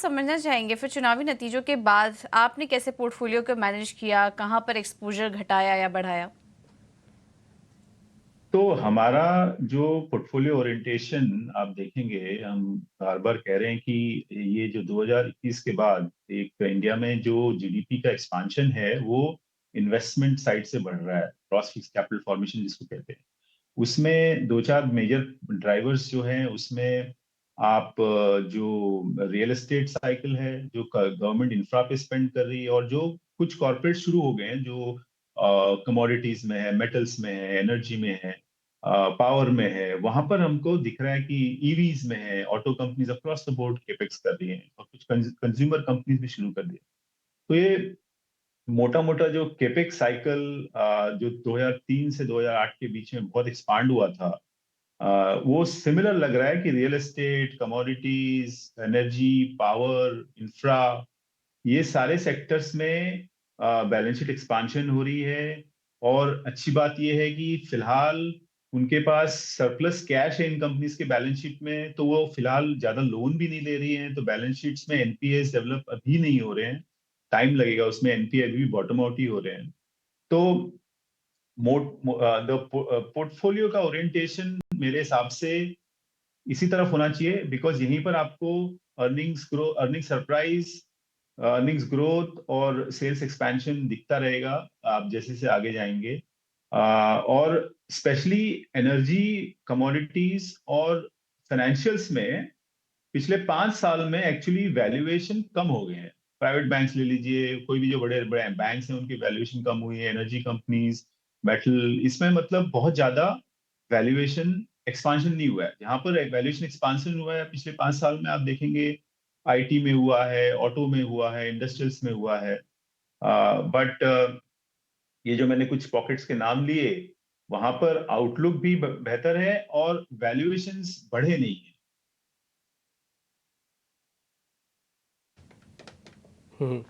समझना चाहेंगे फिर चुनावी नतीजों के बाद आपने कैसे पोर्टफोलियो को मैनेज किया, कहाँ पर एक्सपोज़र घटाया या बढ़ाया? तो हमारा जो पोर्टफोलियो ओरिएंटेशन आप देखेंगे, हम बार बार कह रहे हैं कि ये जो 2021 के बाद एक इंडिया में जो जीडीपी का एक्सपांशन है वो इन्वेस्टमेंट साइड से बढ़ रहा है, ग्रॉस फिक्स्ड कैपिटल फॉर्मेशन जिसको कहते हैं। उसमें दो चार मेजर ड्राइवर्स जो हैं उसमें आप जो रियल एस्टेट साइकिल है, जो गवर्नमेंट इंफ्रा पे स्पेंड कर रही है, और जो कुछ कॉर्पोरेट शुरू हो गए हैं जो कमोडिटीज में है, मेटल्स में है, एनर्जी में है, पावर में है, वहां पर हमको दिख रहा है कि ईवीज में है, auto companies across the board capex कर रही हैं और कुछ कंज्यूमर कंपनीज भी शुरू कर दी है। तो ये मोटा मोटा जो केपेक्स साइकिल जो 2003 से 2008 के बीच में बहुत एक्सपांड हुआ था, वो सिमिलर लग रहा है कि real estate, commodities, energy, power, infra, ये सारे सेक्टर्स में बैलेंस शीट एक्सपांशन हो रही है। और अच्छी बात ये है कि फिलहाल उनके पास सरप्लस कैश है इन कंपनीज के बैलेंस शीट में, तो वो फिलहाल ज्यादा लोन भी नहीं ले रही हैं, तो बैलेंस शीट्स में एनपीएस डेवलप अभी नहीं हो रहे हैं। टाइम लगेगा, उसमें एनपीए अभी भी बॉटम आउट ही हो रहे हैं। तो द पोर्टफोलियो का ओरिएंटेशन मेरे हिसाब से इसी तरफ होना चाहिए, बिकॉज यहीं पर आपको अर्निंग सरप्राइज, अर्निंग्स ग्रोथ और सेल्स एक्सपेंशन दिखता रहेगा आप जैसे से आगे जाएंगे। और स्पेशली एनर्जी, कमोडिटीज और फाइनेंशियल्स में पिछले 5 साल में एक्चुअली वैल्यूएशन कम हो गए हैं। प्राइवेट बैंक्स ले लीजिए, कोई भी जो बड़े बड़े बैंक्स हैं उनकी वैल्यूएशन कम हुई है, एनर्जी कंपनीज, मेटल, इसमें मतलब बहुत ज्यादा वैल्यूएशन एक्सपांशन नहीं हुआ है। जहां पर वैल्यूएशन एक्सपांशन हुआ है पिछले 5 साल में, आप देखेंगे आईटी में हुआ है, ऑटो में हुआ है, इंडस्ट्रियल्स में हुआ है। बट ये जो मैंने कुछ पॉकेट्स के नाम लिए, वहां पर आउटलुक भी बेहतर है और वैल्यूएशंस बढ़े नहीं है। हम्म।